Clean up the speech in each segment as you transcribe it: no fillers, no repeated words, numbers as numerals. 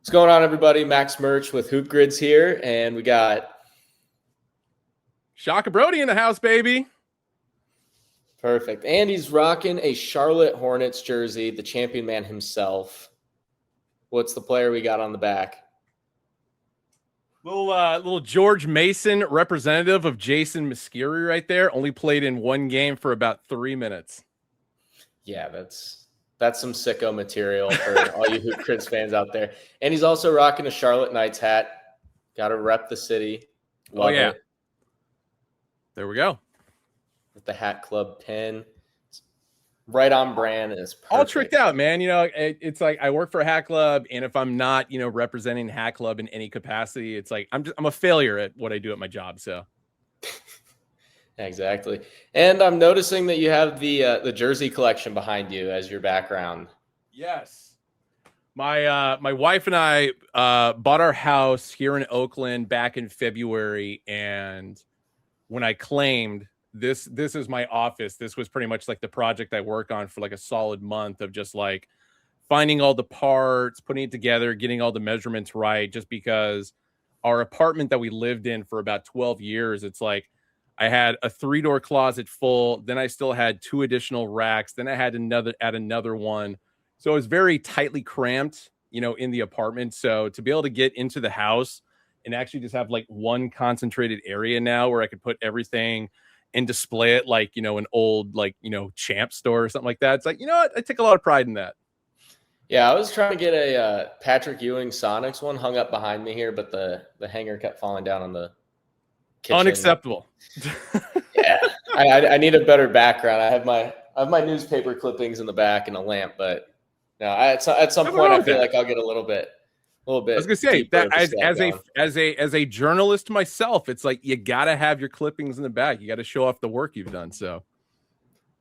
What's going on, everybody? Max Merch with HoopGrids here, and we got Shaka Brody in the house, baby. perfect. And he's rocking a Charlotte Hornets jersey, the champion man himself. What's the player we got on the back? Little George Mason, representative of Jason Musciri right there. Only played in one game for about 3 minutes. Yeah, that's some sicko material for all you HoopGrids fans out there. And he's also rocking a Charlotte Knights hat. Got to rep the city. Love it. There we go. With the Hat Club pin. Right on brand, and it's perfect. All tricked out, man. It's like I work for a Hat Club, and if I'm not, representing Hat Club in any capacity, it's like I'm a failure at what I do at my job. So exactly. And I'm noticing that you have the jersey collection behind you as your background. Yes. My wife and I bought our house here in Oakland back in February, and when I claimed this is my office, this was pretty much like the project I work on for like a solid month of just like finding all the parts, putting it together, getting all the measurements right, just because our apartment that we lived in for about 12 years, it's like I had a 3-door closet full, then I still had 2 additional racks, then I had another one. So it was very tightly cramped, in the apartment. So to be able to get into the house and actually just have like one concentrated area now where I could put everything and display it like, an old, like, Champ store or something like that. It's like, what? I take a lot of pride in that. Yeah, I was trying to get a Patrick Ewing Sonics one hung up behind me here, but the hanger kept falling down on the kitchen. Unacceptable. Yeah, I need a better background. I have my newspaper clippings in the back and a lamp, but no, at some point I feel like I'll get a little bit. I was gonna say that as a journalist myself, it's like you gotta have your clippings in the back. You got to show off the work you've done. So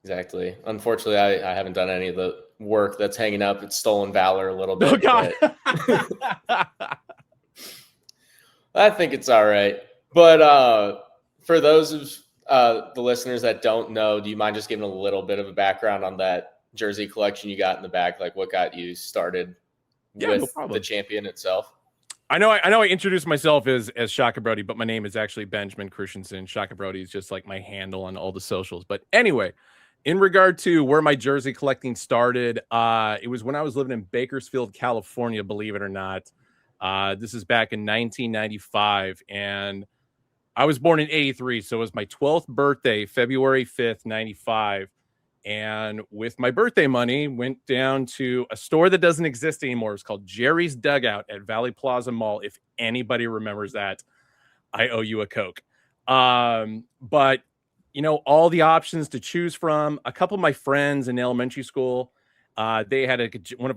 exactly. Unfortunately, I haven't done any of the work that's hanging up. It's stolen valor a little bit. Oh God. I think it's all right. But for those of the listeners that don't know, do you mind just giving a little bit of a background on that jersey collection you got in the back? Like what got you started with the champion itself? I know I introduced myself as Shaka Brody, but my name is actually Benjamin Christensen. Shaka Brody is just like my handle on all the socials. But anyway, in regard to where my jersey collecting started, it was when I was living in Bakersfield, California, believe it or not. This is back in 1995, and I was born in 83, so it was my 12th birthday, February 5th, 95. And with my birthday money, went down to a store that doesn't exist anymore. It's called Jerry's Dugout at Valley Plaza Mall. If anybody remembers that, I owe you a Coke. But, all the options to choose from. A couple of my friends in elementary school, one of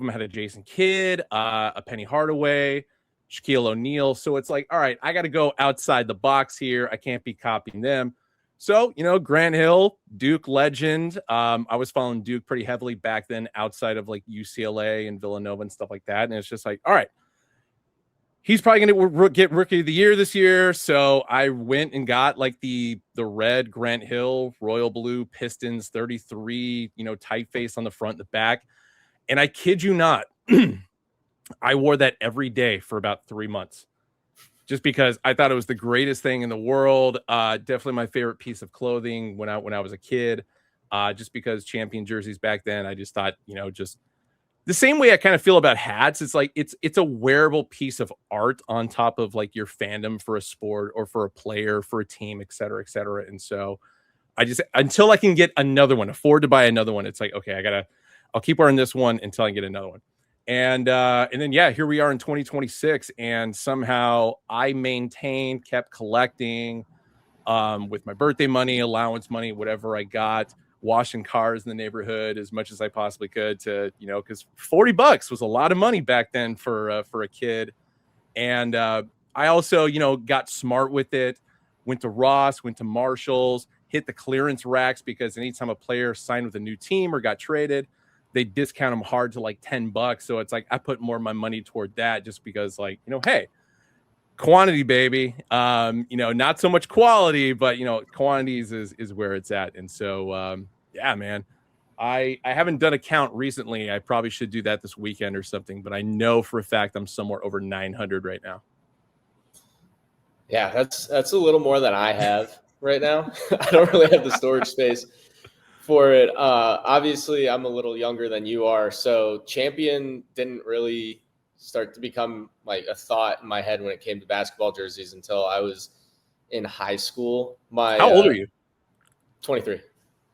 them had a Jason Kidd, a Penny Hardaway, Shaquille O'Neal. So it's like, all right, I got to go outside the box here. I can't be copying them. So, Grant Hill, Duke legend. I was following Duke pretty heavily back then outside of like UCLA and Villanova and stuff like that. And it's just like, all right, he's probably going to get Rookie of the Year this year. So I went and got like the red Grant Hill, royal blue Pistons 33, typeface on the front and the back. And I kid you not, I wore that every day for about 3 months. Just because I thought it was the greatest thing in the world. Definitely my favorite piece of clothing when I was a kid. Just because champion jerseys back then, I just thought, just the same way I kind of feel about hats. It's like it's a wearable piece of art on top of like your fandom for a sport or for a player, for a team, et cetera, et cetera. And so I just, until I can get another one, afford to buy another one, it's like, okay, I'll keep wearing this one until I get another one. And then, here we are in 2026, and somehow I kept collecting with my birthday money, allowance money, whatever I got, washing cars in the neighborhood as much as I possibly could to, because $40 was a lot of money back then for a kid. And I also, got smart with it, went to Ross, went to Marshall's, hit the clearance racks, because anytime a player signed with a new team or got traded, they discount them hard to like $10. So it's like I put more of my money toward that just because, like, hey, quantity, baby. Not so much quality, but quantities is where it's at. And so man, I haven't done a count recently. I probably should do that this weekend or something, but I know for a fact I'm somewhere over 900 right now. Yeah, that's a little more than I have right now. I don't really have the storage space for it. Obviously, I'm a little younger than you are, so Champion didn't really start to become like a thought in my head when it came to basketball jerseys until I was in high school. How old are you? 23.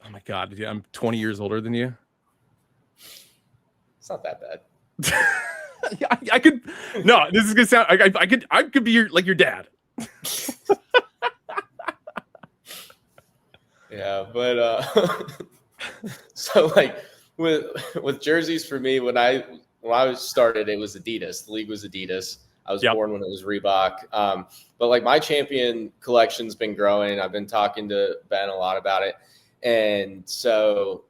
Oh my God, yeah, I'm 20 years older than you. It's not that bad. I could. No, this is gonna sound. I could be your dad. Yeah, but so like with jerseys for me, when I started, it was Adidas. The league was Adidas. I was born when it was Reebok. But like my Champion collection's been growing. I've been talking to Ben a lot about it. And so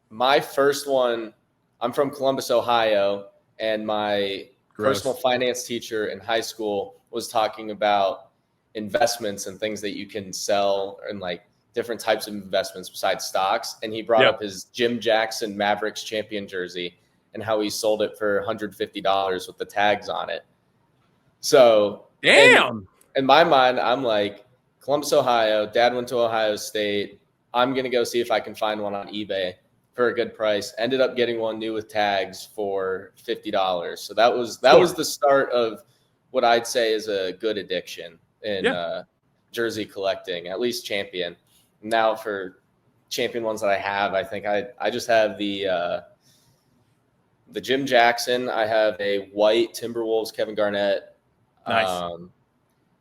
my first one, I'm from Columbus, Ohio, and my personal finance teacher in high school was talking about investments and things that you can sell and like different types of investments besides stocks. And he brought up his Jim Jackson Mavericks Champion jersey and how he sold it for $150 with the tags on it. So damn. In my mind, I'm like, Columbus, Ohio, dad went to Ohio State. I'm going to go see if I can find one on eBay for a good price. Ended up getting one new with tags for $50. So that was the start of what I'd say is a good addiction in jersey collecting, at least Champion. Now for Champion ones that I have, I think I just have the Jim Jackson. I have a white Timberwolves Kevin Garnett. Nice.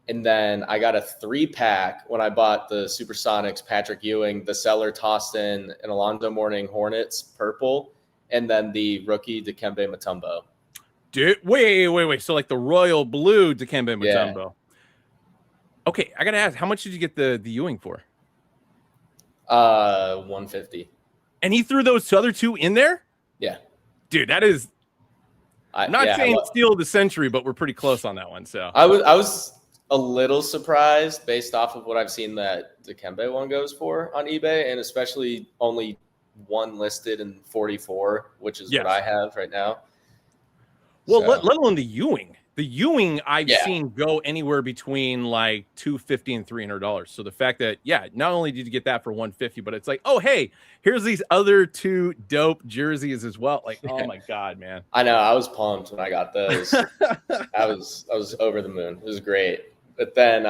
And then I got a 3-pack when I bought the Supersonics Patrick Ewing. The seller tossed in an Alonzo Mourning Hornets purple, and then the rookie Dikembe Mutombo. Dude, wait. So like the royal blue Dikembe Mutombo. Yeah. Okay, I gotta ask, how much did you get the Ewing for? $150. And he threw those other two in there? Yeah. Dude, that is. I'm not saying steal of the century, but we're pretty close on that one. So I was a little surprised based off of what I've seen that Dikembe one goes for on eBay, and especially only one listed in 44, which is what I have right now. Well, let alone the Ewing. The Ewing I've seen go anywhere between like $250 and $300. So the fact that not only did you get that for $150, but it's like, oh hey, here's these other two dope jerseys as well. Like, oh my God, man! I know, I was pumped when I got those. I was over the moon. It was great. But then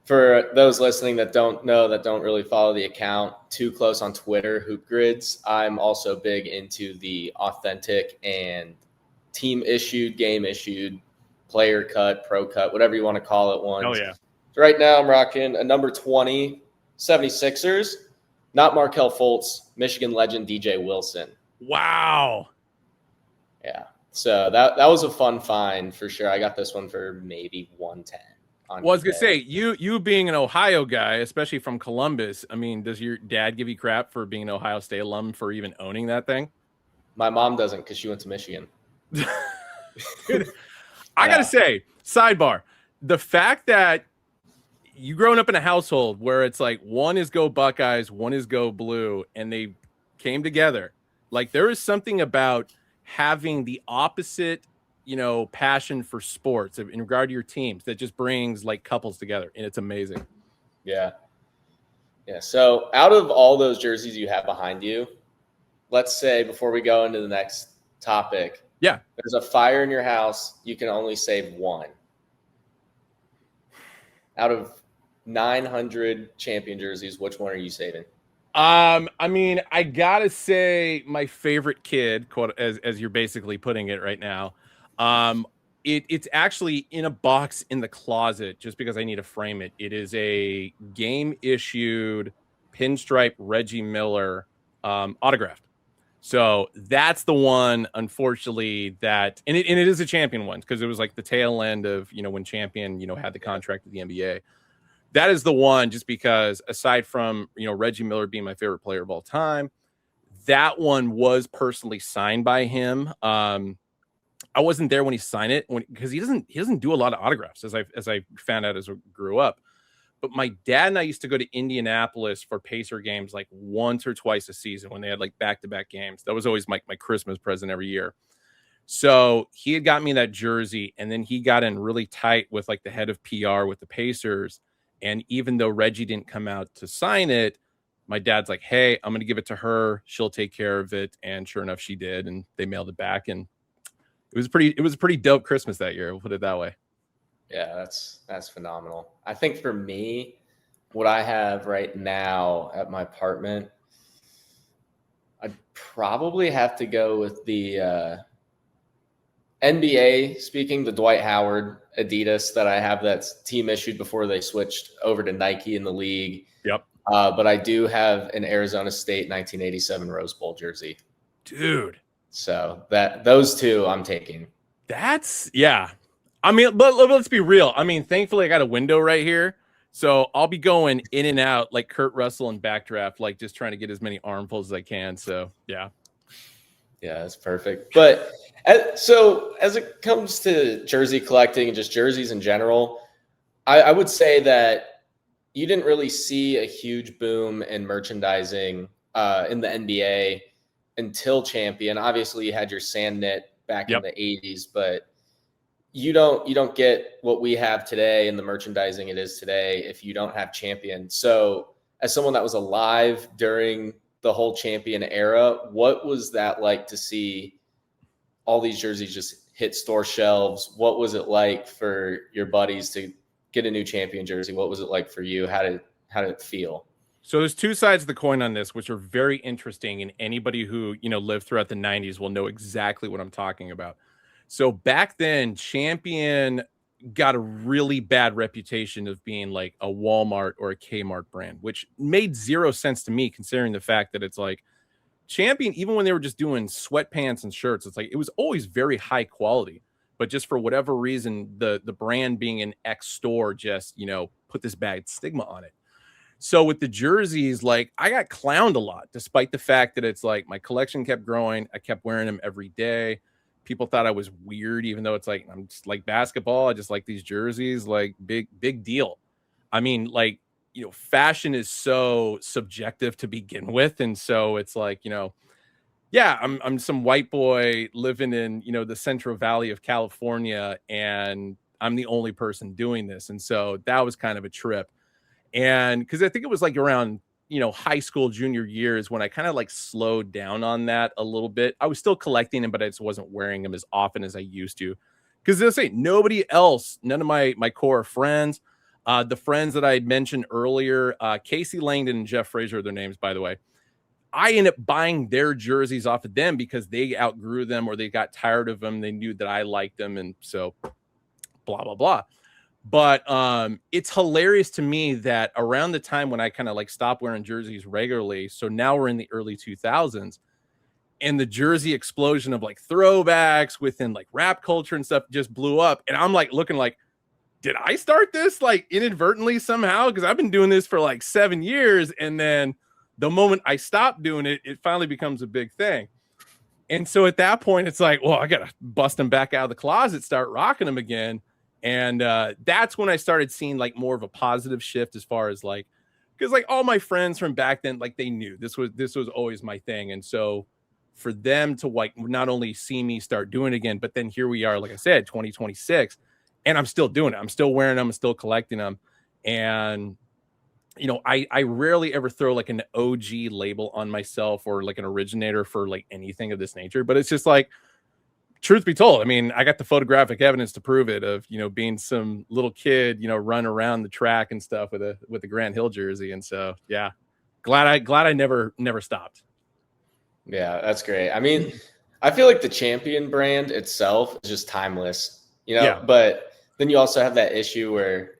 for those listening that don't really follow the account too close on Twitter, HoopGrids, I'm also big into the authentic and team issued, game issued, player cut, pro cut, whatever you want to call it ones. Oh, yeah. So right now I'm rocking a number 20 76ers, not Markelle Fultz, Michigan legend DJ Wilson. Wow. Yeah. So that was a fun find for sure. I got this one for maybe 110. Well, I was gonna say, you being an Ohio guy, especially from Columbus, I mean, does your dad give you crap for being an Ohio State alum for even owning that thing? My mom doesn't, because she went to Michigan. I gotta say, sidebar, the fact that you growing up in a household where it's like one is go Buckeyes, one is go blue, and they came together, like there is something about having the opposite, passion for sports in regard to your teams that just brings like couples together, and it's amazing. Yeah. So out of all those jerseys you have behind you, let's say before we go into the next topic, there's a fire in your house, you can only save one. Out of 900 Champion jerseys, which one are you saving? I mean, I gotta say my favorite kid, quote, as you're basically putting it right now. It's actually in a box in the closet just because I need to frame it. It is a game issued pinstripe Reggie Miller autographed. So that's the one, unfortunately, and it is a Champion one because it was like the tail end of, when Champion, had the contract with the NBA. That is the one, just because aside from, Reggie Miller being my favorite player of all time, that one was personally signed by him. I wasn't there when he signed it because he doesn't do a lot of autographs, as I found out as I grew up. but my dad and I used to go to Indianapolis for Pacer games like once or twice a season when they had like back-to-back games. That was always my Christmas present every year. So he had got me that jersey, and then he got in really tight with like the head of PR with the Pacers. And even though Reggie didn't come out to sign it, my dad's like, hey, I'm going to give it to her. She'll take care of it. And sure enough, she did. And they mailed it back. And it was a pretty dope Christmas that year. We'll put it that way. Yeah, that's phenomenal. I think for me, what I have right now at my apartment, I'd probably have to go with the NBA, speaking, the Dwight Howard Adidas that I have that's team issued before they switched over to Nike in the league. Yep. But I do have an Arizona State 1987 Rose Bowl jersey. Dude. So those two I'm taking. That's, yeah. I mean, but let's be real. I mean, thankfully I got a window right here. So I'll be going in and out like Kurt Russell in Backdraft, like just trying to get as many armfuls as I can. So, yeah. Yeah, that's perfect. But so as it comes to jersey collecting and just jerseys in general, I would say that you didn't really see a huge boom in merchandising in the NBA until Champion. Obviously, you had your sand knit back in the 80s, but you don't get what we have today in the merchandising it is today if you don't have Champion. So as someone that was alive during the whole Champion era, what was that like to see all these jerseys just hit store shelves? What was it like for your buddies to get a new Champion jersey? What was it like for you? How did it feel? So there's two sides of the coin on this, which are very interesting, and anybody who, lived throughout the 90s will know exactly what I'm talking about. So back then, Champion got a really bad reputation of being like a Walmart or a Kmart brand, which made zero sense to me considering the fact that it's like Champion, even when they were just doing sweatpants and shirts, it's like it was always very high quality. But just for whatever reason, the brand being an X store just, put this bad stigma on it. So with the jerseys, like I got clowned a lot, despite the fact that it's like my collection kept growing. I kept wearing them every day. People thought I was weird, even though it's like, I'm just like basketball. I just like these jerseys, like big deal. I mean, like, fashion is so subjective to begin with. And so it's like, yeah, I'm some white boy living in, the Central Valley of California, and I'm the only person doing this. And so that was kind of a trip. And because I think it was like around, high school, junior years when I kind of like slowed down on that a little bit. I was still collecting them, but I just wasn't wearing them as often as I used to. Because they'll say nobody else, none of my core friends, the friends that I had mentioned earlier, Casey Langdon and Jeff Frazier are their names, by the way. I ended up buying their jerseys off of them because they outgrew them or they got tired of them. They knew that I liked them. And so blah, blah, blah. But it's hilarious to me that around the time when I kind of like stopped wearing jerseys regularly, so now we're in the early 2000s, and the jersey explosion of like throwbacks within like rap culture and stuff just blew up. And I'm like looking like, did I start this like inadvertently somehow? Because I've been doing this for like 7 years. And then the moment I stop doing it, it finally becomes a big thing. And so at that point, it's like, well, I got to bust them back out of the closet, start rocking them again. And that's when I started seeing like more of a positive shift as far as like, because like all my friends from back then, like they knew this was always my thing. And so for them to like not only see me start doing it again, but then here we are, like I said, 2026, and I'm still doing it. I'm still wearing them, I'm still collecting them. And, I rarely ever throw like an OG label on myself or like an originator for like anything of this nature, but it's just like, truth be told, I mean, I got the photographic evidence to prove it of, being some little kid, run around the track and stuff with a Grant Hill jersey. And so, yeah, glad I never stopped. Yeah, that's great. I mean, I feel like the Champion brand itself is just timeless, Yeah. But then you also have that issue where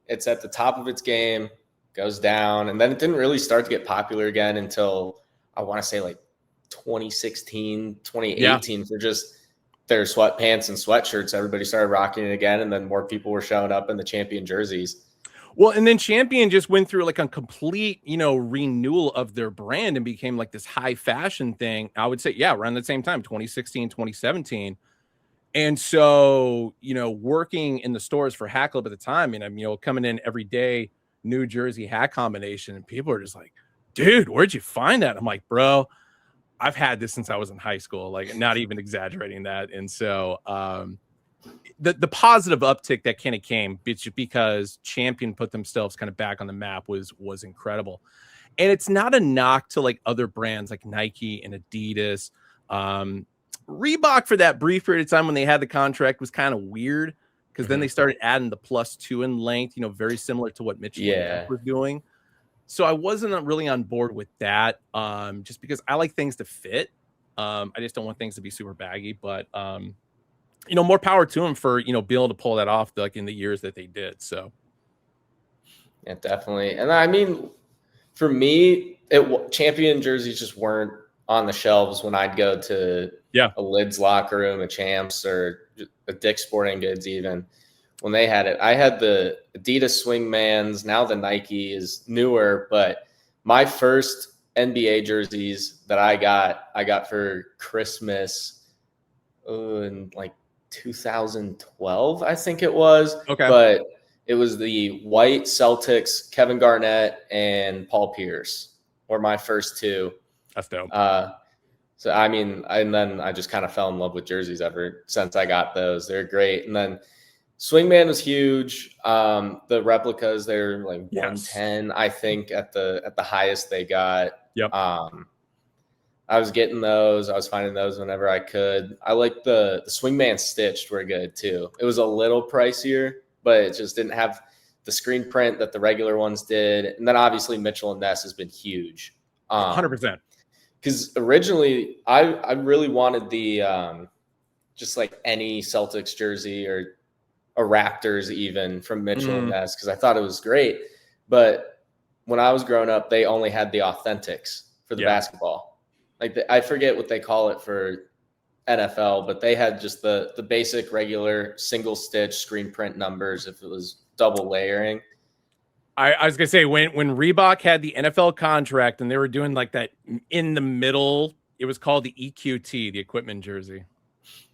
it's at the top of its game, goes down, and then it didn't really start to get popular again until I want to say like 2016, 2018 for just their sweatpants and sweatshirts. Everybody started rocking it again, and then more people were showing up in the Champion jerseys. Well, and then Champion just went through like a complete, renewal of their brand and became like this high fashion thing. I would say, yeah, around the same time, 2016, 2017. And so, working in the stores for Hat Club at the time, and I'm, coming in every day New Jersey hat combination, and people are just like, dude, where'd you find that? I'm like, bro, I've had this since I was in high school, like not even exaggerating that. And so the positive uptick that kind of came because Champion put themselves kind of back on the map was incredible. And it's not a knock to like other brands like Nike and Adidas. Reebok for that brief period of time when they had the contract was kind of weird because then they started adding the +2 in length, very similar to what Mitchell was doing. So I wasn't really on board with that, just because I like things to fit. I just don't want things to be super baggy, but more power to them for being able to pull that off like in the years that they did. So yeah, definitely. And I mean, for me, Champion jerseys just weren't on the shelves when I'd go to a Lids locker room, a Champs, or a Dick's Sporting Goods even. When they had it, I had the Adidas Swingmans. Now the Nike is newer, but my first NBA jerseys that I got for Christmas in like 2012, I think it was. Okay. But it was the white Celtics, Kevin Garnett and Paul Pierce were my first two. That's dope. So, I mean, and then I just kind of fell in love with jerseys ever since I got those. They're great. And then Swingman was huge. The replicas, they're like 110, I think, at the highest they got. Yep. I was getting those. I was finding those whenever I could. I like the Swingman stitched were good too. It was a little pricier, but it just didn't have the screen print that the regular ones did. And then obviously Mitchell and Ness has been huge. 100%. Because originally I really wanted the just like any Celtics jersey or a Raptors even from Mitchell and Ness because I thought it was great. But when I was growing up, they only had the authentics for the basketball. Like I forget what they call it for NFL, but they had just the basic regular single stitch screen print numbers if it was double layering. I was gonna say when Reebok had the NFL contract and they were doing like that in the middle, it was called the EQT, the equipment jersey.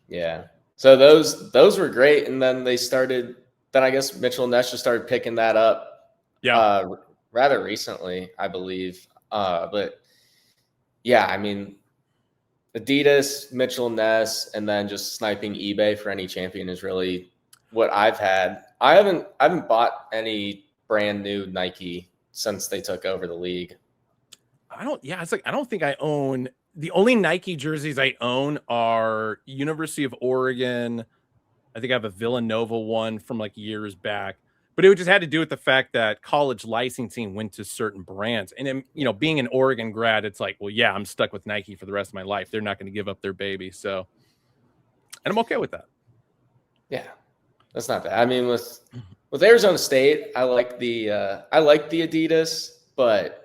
Yeah. So those were great. And then then I guess Mitchell and Ness just started picking that up rather recently, I believe. But yeah, I mean, Adidas, Mitchell and Ness, and then just sniping eBay for any Champion is really what I've had. I haven't bought any brand new Nike since they took over the league. I don't think I own. The only Nike jerseys I own are University of Oregon. I think I have a Villanova one from like years back, but it just had to do with the fact that college licensing went to certain brands. And then, being an Oregon grad, it's like, well, yeah, I'm stuck with Nike for the rest of my life. They're not going to give up their baby. So, and I'm okay with that. Yeah, that's not bad. I mean, with Arizona State, I like the Adidas, but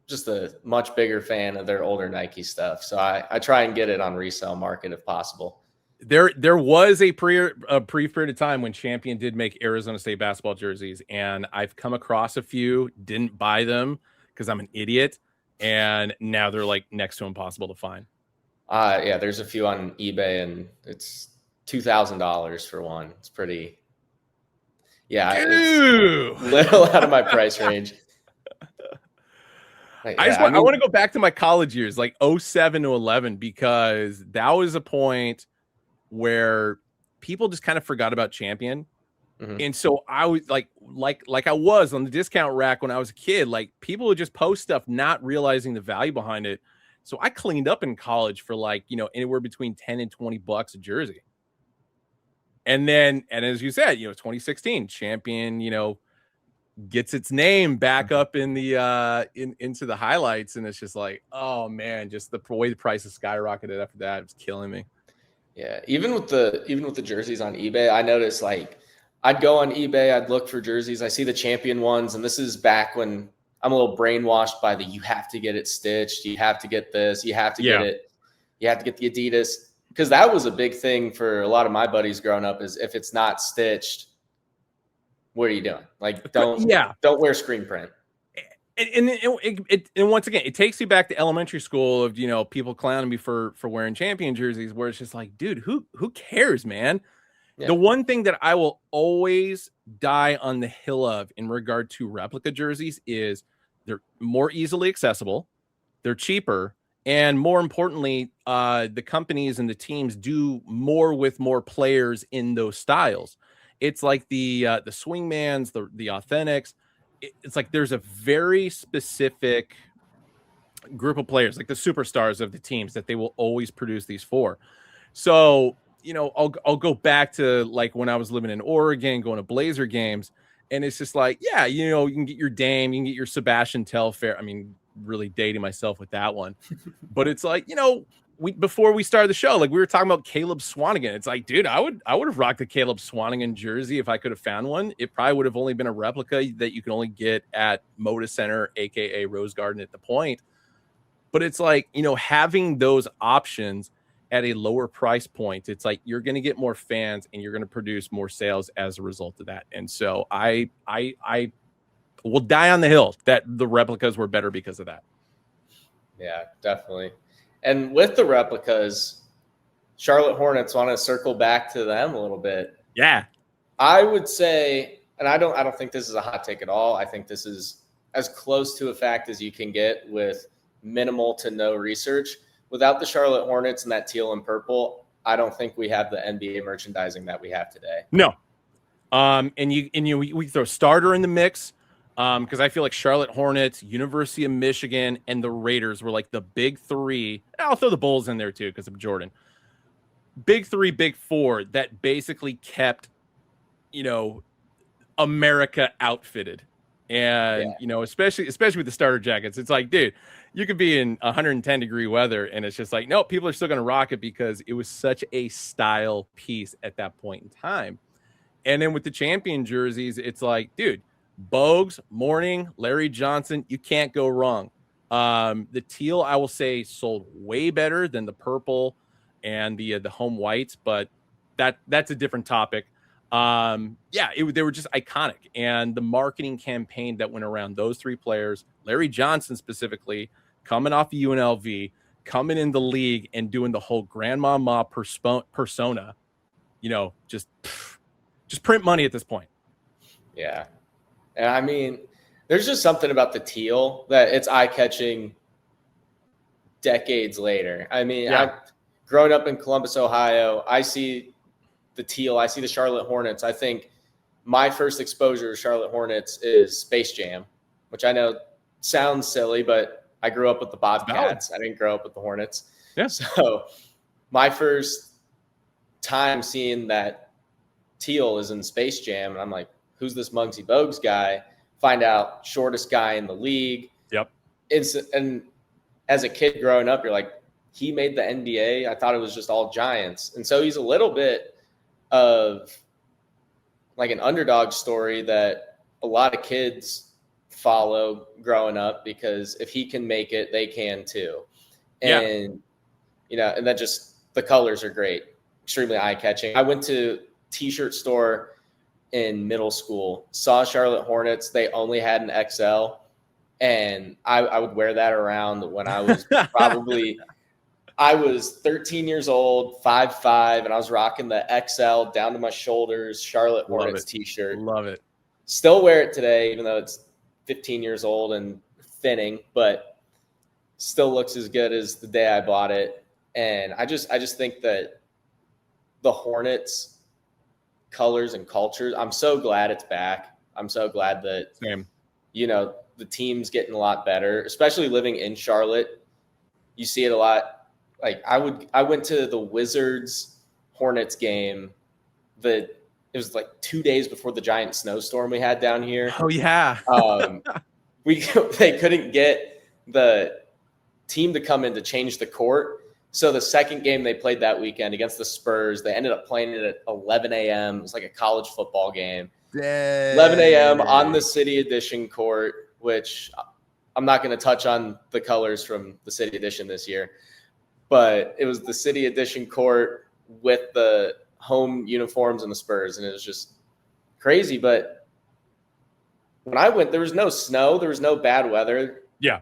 just a much bigger fan of their older Nike stuff. So I try and get it on resale market if possible. There was a brief period of time when Champion did make Arizona State basketball jerseys, and I've come across a few, didn't buy them because I'm an idiot, and now they're like next to impossible to find. Yeah, there's a few on eBay, and it's $2,000 for one. It's pretty. Yeah, it's a little out of my price range. I want to go back to my college years, like 07 to 11, because that was a point where people just kind of forgot about Champion. Mm-hmm. And so I was like I was on the discount rack when I was a kid, like people would just post stuff, not realizing the value behind it. So I cleaned up in college for like, anywhere between 10 and 20 bucks a jersey. And as you said, 2016 Champion, gets its name back up in the into the highlights, and it's just like, oh man, just the way the prices skyrocketed after that, it was killing me. Yeah, even with the jerseys on eBay, I noticed like I'd go on eBay, I'd look for jerseys, I see the Champion ones, and this is back when I'm a little brainwashed by you have to get it stitched, you have to get this, you have to get it, you have to get the Adidas, because that was a big thing for a lot of my buddies growing up. Is if it's not stitched, what are you doing? Like, don't wear screen print. And once again, it takes you back to elementary school of, people clowning me for wearing Champion jerseys, where it's just like, dude, who cares, man? Yeah. The one thing that I will always die on the hill of in regard to replica jerseys is they're more easily accessible, they're cheaper, and more importantly, the companies and the teams do more with more players in those styles. It's like the swingmans, the authentics. It's like there's a very specific group of players, like the superstars of the teams, that they will always produce these for. So, I'll go back to like when I was living in Oregon, going to Blazer games, and it's just like, yeah, you can get your Dame, you can get your Sebastian Telfair. I mean, really dating myself with that one, but it's like, before we started the show, like we were talking about Caleb Swanigan. It's like, dude, I would have rocked the Caleb Swanigan jersey if I could have found one. It probably would have only been a replica that you can only get at Moda Center, aka Rose Garden at the Point. But it's like, having those options at a lower price point, it's like you're going to get more fans and you're going to produce more sales as a result of that. And so I will die on the hill that the replicas were better because of that. Yeah, definitely. And with the replicas, Charlotte Hornets, want to circle back to them a little bit. Yeah. I would say, and I don't think this is a hot take at all. I think this is as close to a fact as you can get with minimal to no research. Without the Charlotte Hornets and that teal and purple, I don't think we have the NBA merchandising that we have today. No. We throw starter in the mix. Because I feel like Charlotte Hornets, University of Michigan, and the Raiders were like the big three. I'll throw the Bulls in there too because of Jordan. Big three, big four that basically kept, America outfitted. And, especially with the starter jackets, it's like, dude, you could be in 110-degree weather and it's just like, no, people are still going to rock it because it was such a style piece at that point in time. And then with the champion jerseys, it's like, dude, Bogues, Mourning, Larry Johnson, you can't go wrong. The teal, I will say, sold way better than the purple and the home whites, but that's a different topic. They were just iconic, and the marketing campaign that went around those three players, Larry Johnson specifically, coming off of UNLV, coming in the league and doing the whole grandmama persona, just print money at this point. Yeah. And I mean, there's just something about the teal that it's eye-catching decades later. I mean, growing up in Columbus, Ohio, I see the teal, I see the Charlotte Hornets. I think my first exposure to Charlotte Hornets is Space Jam, which I know sounds silly, but I grew up with the Bobcats. I didn't grow up with the Hornets. Yeah. So my first time seeing that teal is in Space Jam, and I'm like, who's this Muggsy Bogues guy? Find out shortest guy in the league. Yep. And as a kid growing up, you're like, he made the NBA. I thought it was just all giants. And so he's a little bit of like an underdog story that a lot of kids follow growing up, because if he can make it, they can too. And, and that just, the colors are great, extremely eye-catching. I went to t-shirt store in middle school, saw Charlotte Hornets. They only had an XL, and I would wear that around when I was I was 13 years old, 5'5", and I was rocking the XL down to my shoulders Charlotte Hornets t-shirt. Love it. Still wear it today, even though it's 15 years old and thinning, but still looks as good as the day I bought it. And I just think that the Hornets colors and cultures, I'm so glad it's back. I'm so glad that the team's getting a lot better, especially living in Charlotte. You see it a lot. Like I went to the Wizards Hornets game. It was like 2 days before the giant snowstorm we had down here. Oh yeah. They couldn't get the team to come in to change the court. So the second game they played that weekend against the Spurs, they ended up playing it at 11 a.m. It was like a college football game. Dang. 11 a.m. on the City Edition court, which I'm not going to touch on the colors from the City Edition this year. But it was the City Edition court with the home uniforms and the Spurs, and it was just crazy. But when I went, there was no snow. There was no bad weather. Yeah.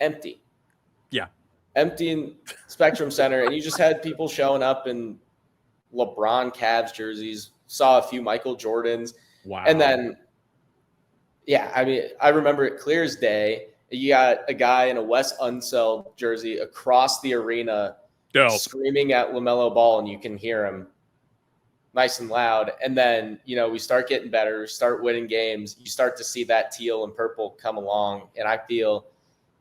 Empty. Yeah. Empty in Spectrum Center, and you just had people showing up in LeBron Cavs jerseys, saw a few Michael Jordans. Wow. And then, yeah, I mean, I remember it clear as day. You got a guy in a Wes Unseld jersey across the arena screaming at LaMelo Ball, and you can hear him nice and loud. And then, we start getting better, start winning games. You start to see that teal and purple come along. And I feel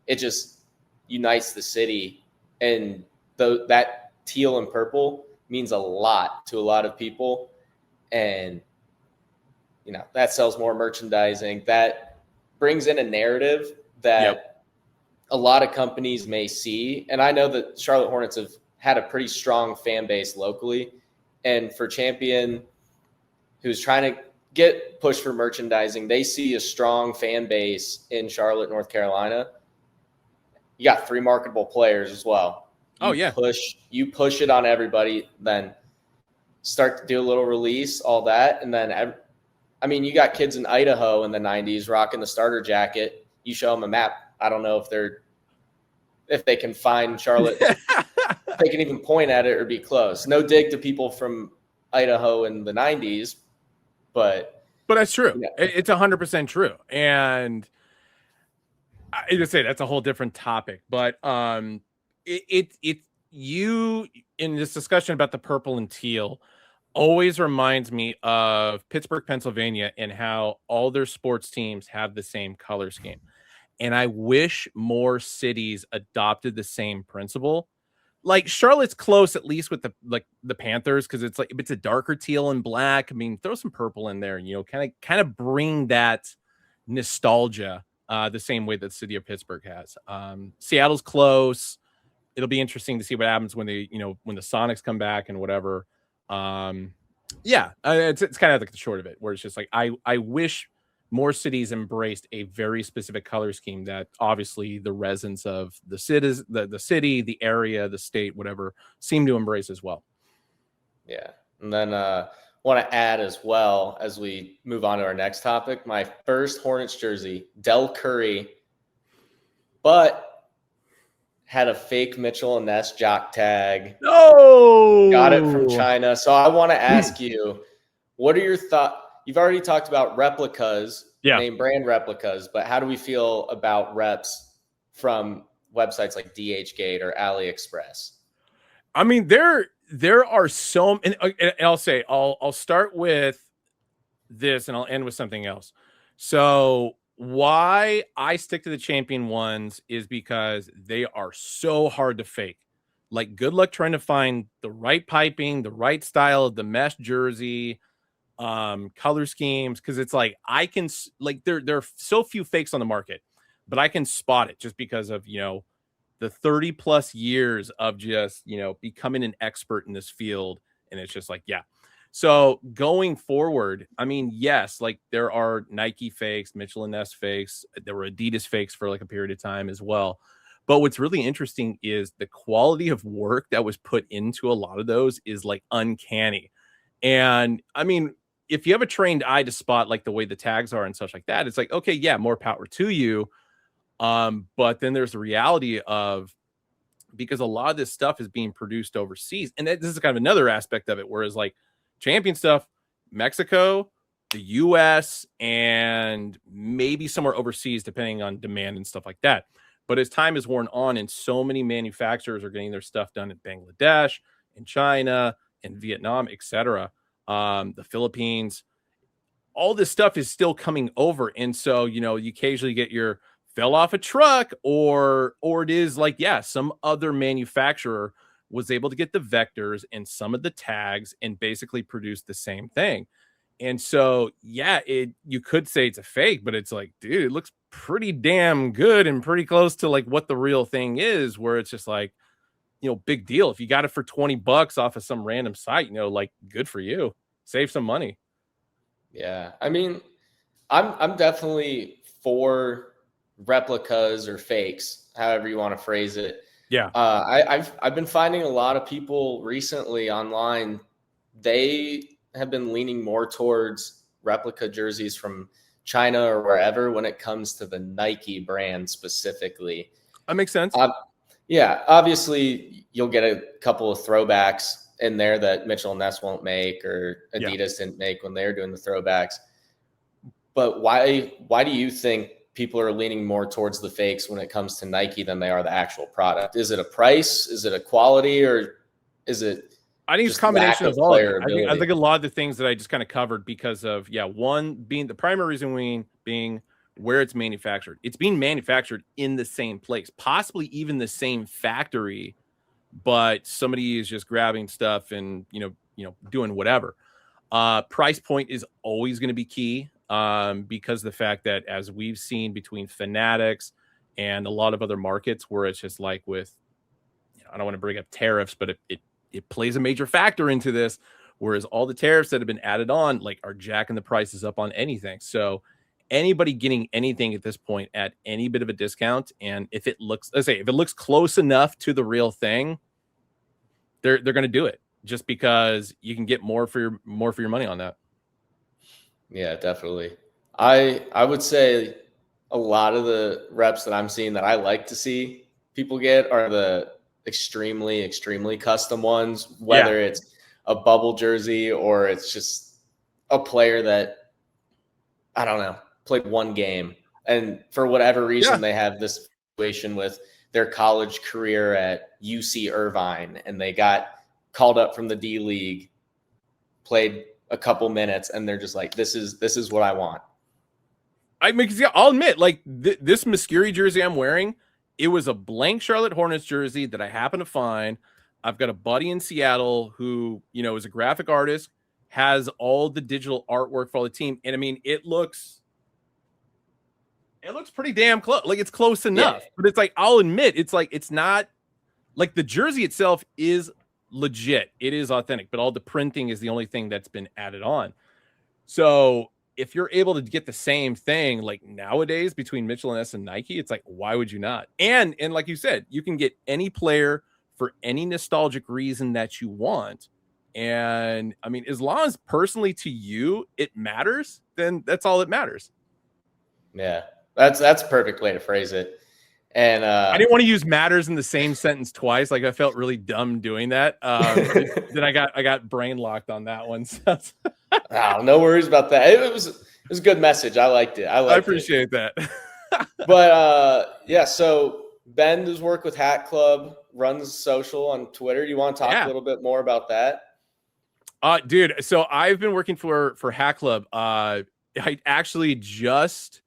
it just unites the city. And that teal and purple means a lot to a lot of people. And, that sells more merchandising. That brings in a narrative that a lot of companies may see. And I know that Charlotte Hornets have had a pretty strong fan base locally. And for Champion, who's trying to get pushed for merchandising, they see a strong fan base in Charlotte, North Carolina. You got 3 marketable players as well. You push it on everybody, then start to do a little release, all that. And then, you got kids in Idaho in the 90s rocking the starter jacket. You show them a map. I don't know if they can find Charlotte. They can even point at it or be close. No dig to people from Idaho in the 90s, but that's true. It's 100% true. And I just say that's a whole different topic, but you in this discussion about the purple and teal always reminds me of Pittsburgh, Pennsylvania, and how all their sports teams have the same color scheme. And I wish more cities adopted the same principle. Like Charlotte's close, at least with the Panthers, because it's like if it's a darker teal and black. I mean, throw some purple in there, and kind of bring that nostalgia the same way that the city of Pittsburgh has. Seattle's close. It'll be interesting to see what happens when when the Sonics come back and whatever. It's kind of like the short of it, where it's just like I wish more cities embraced a very specific color scheme that obviously the residents of the cities, the city, the area, the state, whatever, seem to embrace as well. Yeah. And then want to add as well as we move on to our next topic, my first Hornets jersey, Del Curry, but had a fake Mitchell and Ness jock tag. No! Got it from China. So I want to ask you, what are your thoughts? You've already talked about replicas, name brand replicas, but how do we feel about reps from websites like DHgate or AliExpress? I mean, there are so, and I'll say, I'll start with this and I'll end with something else. So why I stick to the Champion ones is because they are so hard to fake. Like, good luck trying to find the right piping, the right style of the mesh jersey, color schemes, because it's like I can, like, there are so few fakes on the market, but I can spot it just because of the 30 plus years of just becoming an expert in this field. And it's just like, so going forward, I mean, yes, like there are Nike fakes, Mitchell and Ness fakes, there were Adidas fakes for like a period of time as well. But what's really interesting is the quality of work that was put into a lot of those is like uncanny. And I mean, if you have a trained eye to spot like the way the tags are and such like that, it's like, okay, yeah, more power to you. But then there's the reality of, because a lot of this stuff is being produced overseas, and this is kind of another aspect of it, whereas like Champion stuff, Mexico, the US, and maybe somewhere overseas, depending on demand and stuff like that. But as time is worn on, and so many manufacturers are getting their stuff done in Bangladesh, in China, in Vietnam, etc., the Philippines, all this stuff is still coming over. And so, you occasionally get your fell off a truck, or it is like, some other manufacturer was able to get the vectors and some of the tags and basically produce the same thing. And so, you could say it's a fake, but it's like, dude, it looks pretty damn good and pretty close to like what the real thing is, where it's just like, big deal. If you got it for $20 off of some random site, like, good for you. Save some money. Yeah. I mean, I'm definitely for replicas or fakes, however you want to phrase it. Yeah. I've been finding a lot of people recently online, they have been leaning more towards replica jerseys from China or wherever when it comes to the Nike brand specifically. That makes sense. Obviously you'll get a couple of throwbacks in there that Mitchell and Ness won't make or Yeah. Adidas didn't make when they were doing the throwbacks. But why do you think people are leaning more towards the fakes when it comes to Nike than they are the actual product? Is it a price? Is it a quality? Or is it I think it's a just combination lack of all of it. player I ability? think a lot of the things that I just kind of covered because of, one being the primary reason being where it's manufactured. It's being manufactured in the same place, possibly even the same factory, but somebody is just grabbing stuff and, doing whatever. Price point is always going to be key, because the fact that, as we've seen between Fanatics and a lot of other markets where it's just like with, I don't want to bring up tariffs, but it plays a major factor into this, whereas all the tariffs that have been added on are jacking the prices up on anything. So anybody getting anything at this point at any bit of a discount, and if it looks close enough to the real thing, they're going to do it, just because you can get more for your money on that. Yeah, definitely. I would say a lot of the reps that I'm seeing that I like to see people get are the extremely, extremely custom ones, whether it's a bubble jersey or it's just a player that, I don't know, played one game. And for whatever reason, they have this situation with their college career at UC Irvine, and they got called up from the D League, played a couple minutes, and they're just like, this is what I want. I mean, I'll admit, this Muscuri jersey I'm wearing, it was a blank Charlotte Hornets jersey that I happened to find. I've got a buddy in Seattle who, is a graphic artist, has all the digital artwork for the team. And I mean, it looks pretty damn close. It's close enough, but it's I'll admit, it's not the jersey itself is legit. It is authentic, but all the printing is the only thing that's been added on. So if you're able to get the same thing nowadays between Mitchell and Ness and Nike, it's why would you not? And like you said, you can get any player for any nostalgic reason that you want. And I mean, as long as personally to you it matters, then that's all that matters. Yeah, that's a perfect way to phrase it. And I didn't want to use matters in the same sentence twice. I felt really dumb doing that. Then I got brain locked on that one. So. Oh, no worries about that. It was a good message. I liked it. I appreciate that. But so Ben does work with Hat Club, runs social on Twitter. Do you want to talk a little bit more about that? Dude, so I've been working for Hat Club. I actually just,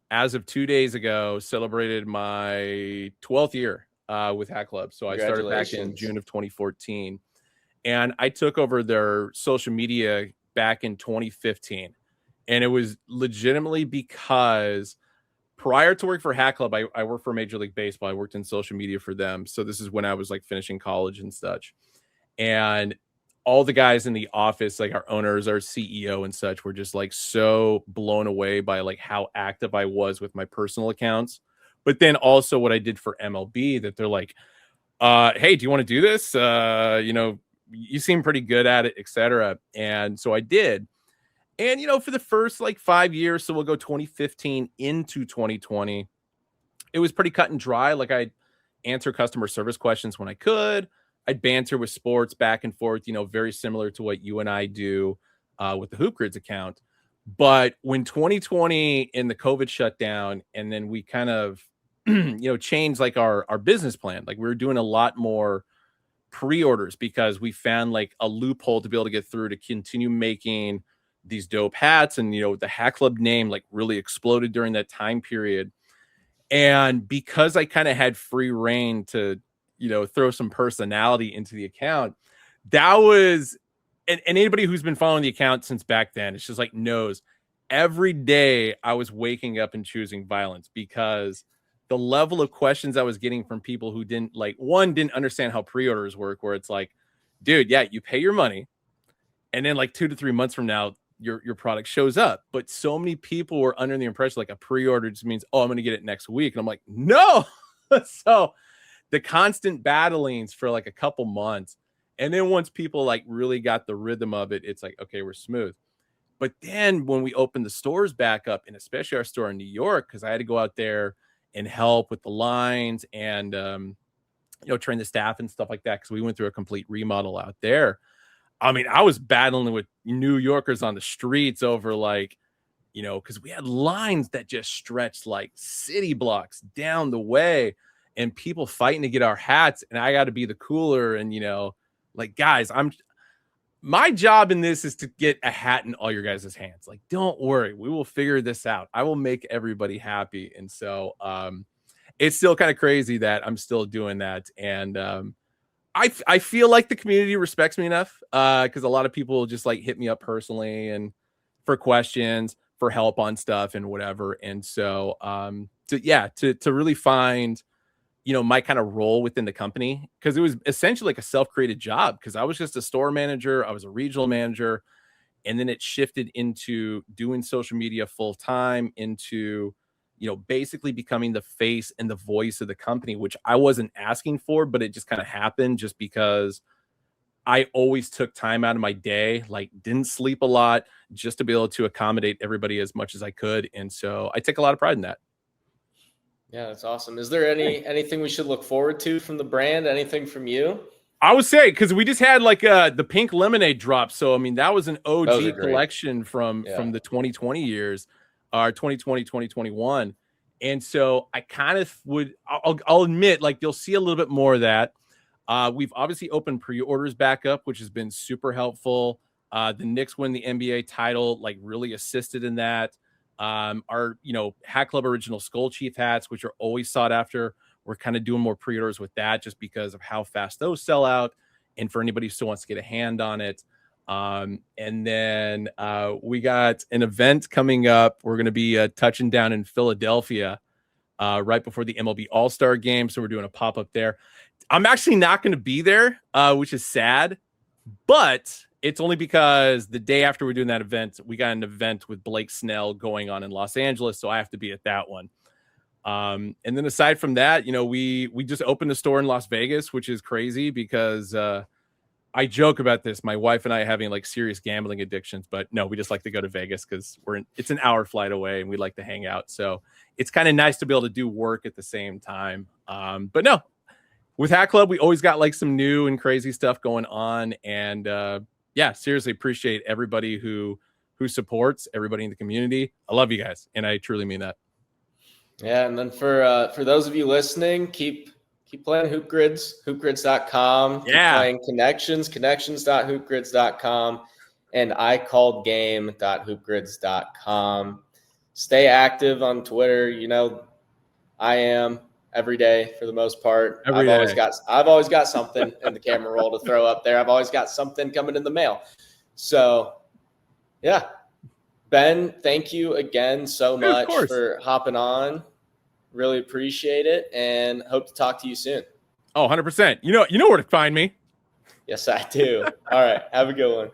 as of 2 days ago, celebrated my 12th year with Hat Club. So I started back in June of 2014, and I took over their social media back in 2015. And it was legitimately because prior to working for Hat Club, I worked for Major League Baseball. I worked in social media for them. So this is when I was finishing college and such. And all the guys in the office, our owners, our CEO and such, were just so blown away by how active I was with my personal accounts. But then also what I did for MLB, that they're like, hey, do you want to do this? You seem pretty good at it, etc. And so I did. And, for the first 5 years, so we'll go 2015 into 2020, it was pretty cut and dry. I'd answer customer service questions when I could. I'd banter with sports back and forth, very similar to what you and I do with the HoopGrids account. But when 2020 and the COVID shut down, and then we kind of, changed our business plan, we were doing a lot more pre-orders because we found a loophole to be able to get through to continue making these dope hats. And, the Hat Club name really exploded during that time period. And because I kind of had free reign to, throw some personality into the account, that was, and anybody who's been following the account since back then, it's just knows every day I was waking up and choosing violence, because the level of questions I was getting from people who didn't didn't understand how pre-orders work, where it's dude, yeah, you pay your money, and then 2 to 3 months from now, your product shows up. But so many people were under the impression a pre-order just means, oh, I'm going to get it next week. And I'm like, no. So the constant battlings for a couple months. And then once people really got the rhythm of it, it's okay, we're smooth. But then when we opened the stores back up, and especially our store in New York, because I had to go out there and help with the lines and train the staff and stuff like that, because we went through a complete remodel out there. I mean, I was battling with New Yorkers on the streets over like, because we had lines that just stretched like city blocks down the way, and people fighting to get our hats, and I got to be the cooler, and like, guys, my job in this is to get a hat in all your guys' hands. Like, don't worry, we will figure this out. I will make everybody happy. And so it's still kind of crazy that I'm still doing that. And I feel like the community respects me enough, because a lot of people just like hit me up personally and for questions, for help on stuff and whatever. And so to really find my kind of role within the company, because it was essentially like a self-created job, because I was just a store manager, I was a regional manager, and then it shifted into doing social media full time, into basically becoming the face and the voice of the company, which I wasn't asking for, but it just kind of happened just because I always took time out of my day, like didn't sleep a lot, just to be able to accommodate everybody as much as I could. And so I take a lot of pride in that. Yeah, that's awesome. Is there anything we should look forward to from the brand? Anything from you? I would say, because we just had like the pink lemonade drop. So I mean, that was an OG collection from the 2020 years, or 2020, 2021. And so I kind of I'll admit, like, you'll see a little bit more of that. We've obviously opened pre-orders back up, which has been super helpful. The Knicks win the NBA title, like really assisted in that. Our Hat Club original Skull Chief hats, which are always sought after, we're kind of doing more pre-orders with that, just because of how fast those sell out, and for anybody who still wants to get a hand on it. And then we got an event coming up. We're going to be touching down in Philadelphia right before the MLB All-Star game, so we're doing a pop-up there. I'm actually not going to be there, which is sad, but it's only because the day after we're doing that event, we got an event with Blake Snell going on in Los Angeles, so I have to be at that one. And then aside from that, we just opened a store in Las Vegas, which is crazy because I joke about this. My wife and I are having like serious gambling addictions, but no, we just like to go to Vegas because it's an hour flight away and we like to hang out. So it's kind of nice to be able to do work at the same time. But no, with Hat Club, we always got like some new and crazy stuff going on. And yeah, seriously appreciate everybody who supports, everybody in the community. I love you guys, and I truly mean that. Yeah, and then for those of you listening, keep playing HoopGrids, hoopgrids.com. Yeah. Keep playing connections.hoopgrids.com, and icalledgame.hoopgrids.com. Stay active on Twitter. I am every day for the most part. I've always got something in the camera roll to throw up there. I've always got something coming in the mail. So yeah. Ben, thank you again so much for hopping on. Really appreciate it, and hope to talk to you soon. Oh, 100%. You know where to find me. Yes, I do. All right. Have a good one.